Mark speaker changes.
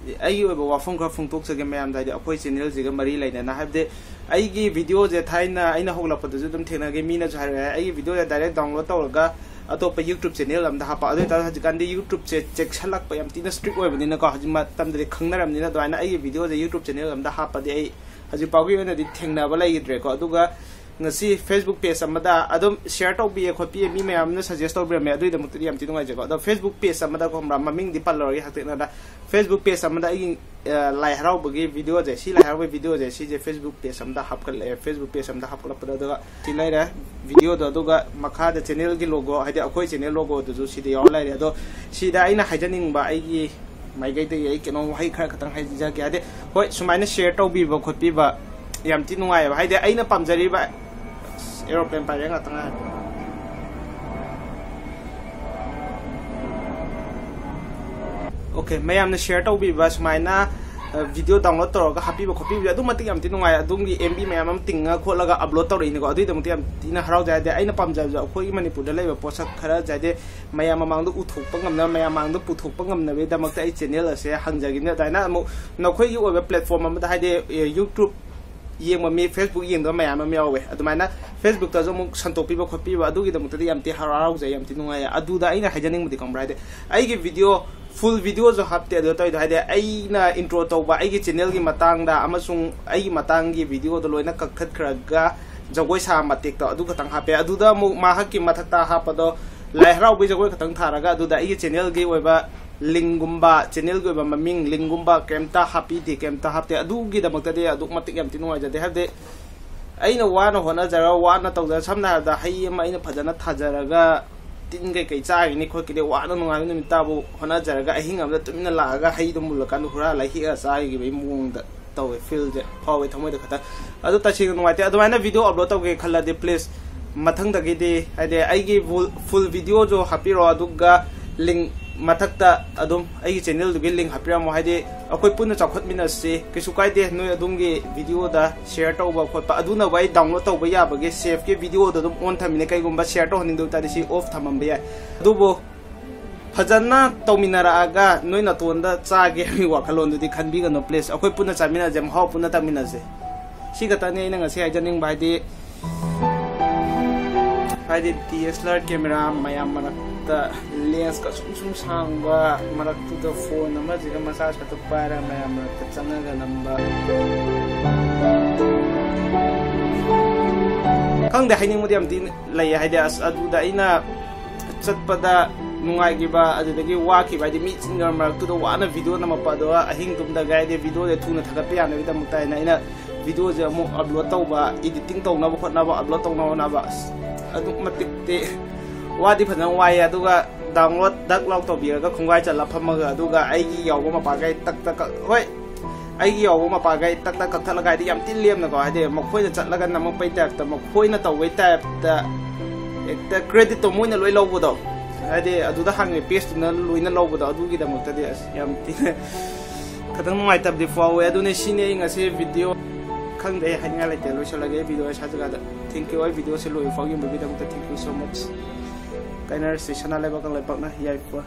Speaker 1: वाफम खर फोंदोक्चगे ma'am दाइदे अखोय channel जिगा मरी लेना हाबदे आइगी वीडियो जे थाइना आइना होगलापदजु दम थेनागे मीना जो हारे आइगी वीडियो जे डायरेक्ट डाउनलोड तौरगा अतोप YouTube चैनल अमदा हापा अदे ता हजिकांदे YouTube से चेक छलक प याम तिना स्ट्रिक्ट ओइबनिना को हजिमा तमदे खंगनरमनिना दोइना आइगी वीडियो जे YouTube चैनल अमदा हापादे आई हजि पाउगी ओना दि थेंनाबा लाइगिद्रेको अदुगा ngasi Facebook page amada adum share tawbi khopi mi mayam na suggest tawbi me adui damuk ti am ti ngai jago da Facebook page amada ko mra maming di palori hakte na da Facebook page amada I lai harau bagi video je si lai harau video je si je Facebook page amada hap kal Facebook page amada hap kala pada da ti lai ra video da duga makha da channel gi logo haide akoi channel logo du ju si de yaw lai re do si da aina haijaning ba ai gi mai gai de ai keno hai khara khatang hai ja kya de hoi sumaina share tawbi ba khopi ba yam ti ngai ba haide aina pamjari ba aeroplane pa yang atanga okay mayam na share tawbi bas maina video download toroga happy ba copy adu mati am ti nungai adungi MB mayam am tinga kholaga upload tori ni ko adu dum ti am tina harau ja de aina pamja ja khoi manipur da laiba posak khara ja de mayam amang du uthok pangam na mayam amang du puthok pangam na be damak ta ai channel ase hangjagi na daina mu na khoi yu oba platform am da haide YouTube yeng mi Facebook yeng do mayam am yawe adumaina Facebook ta jo mu santopi ba khopi ba adugi damuk ta yam ti harau ja yam ti nungai adu da aina hajaning mudi kamrai de ai gi video full video jo hapte do toy haide aina intro to ba ai gi channel gi matang da amasung ai gi matang gi video do loina kakhat khraga jogoi sa matek to adu khatang hape adu da mu ma hakki mathakta hapa do lai harau bi jogoi khatang tharaga adu da ai gi channel gi oiba lingumba channel go ba maming lingumba kemta happy di kemta hapte adu gi da makta de adu matik yam tinu ja de habde aina wana hona jara wana tawda samna da hai ma aina phajana thajaraga tin gai kai cha ni khoi ki de wana nunga ni tabu hona jaraga ahinga amda tumina laaga hai dum mulakan hura lai hi a cha gi be mung da tawe feel je hawe thamoi da khata adu ta chi nunga te adu maina video upload tawge khalla de please mathang da gi de ade ai gi full video jo happy ro aduga link mathakta adum ai channel du link hapira mo haide akoi punna chakhot mina se kisu kai de noi adum gi video da share to ba khot pa aduna wai download to ba ya ba ge save ke video da dum on thamine kai gumba share to hanin du ta si off thamam ba ya adubo phajana tawminara aga noi na ton da cha ge mi wakalon du di khanbi ga no place akoi punna chamina jam ha punna tamina se si ga ta ne na ngasi hajaning ba haide DSLR camera mayam manakta lens ka sum sangba manaktu da phone ama jiga massage ka to para mayam manakta changa ga namba kang da haining modiam din lai haide as adu da ina chatpada nungai gi ba adu da gi wa ki ba di mi singer manaktu da wana video na mapa do ahing tum da gai de video de thuna thaga pe ana da mutai na ina video je mo upload taw ba editing taw na ba khot na ba upload taw na ba adu matik te wadi phana wai aduga download dak law to biga khungai chala phamaga aduga aigi yawo ma pa gai tak tak hoi aigi yawo ma pa gai tak tak thalaga gai di yam tin lem na ko hade makhoi na chatlaga nam pai tak ta makhoi na tawai tak ta ekta credit to moina loi lobo do hade aduda hangi paste na loina lobo do adugi da mukta de yam tin kadang mai tab di fawe adune sine ngase video khang de hanya lai te lo shalage video sa jaga da thank you ai video se loi fogim bi da mukta thank you so much kainer session ale bakang lai pak na yai po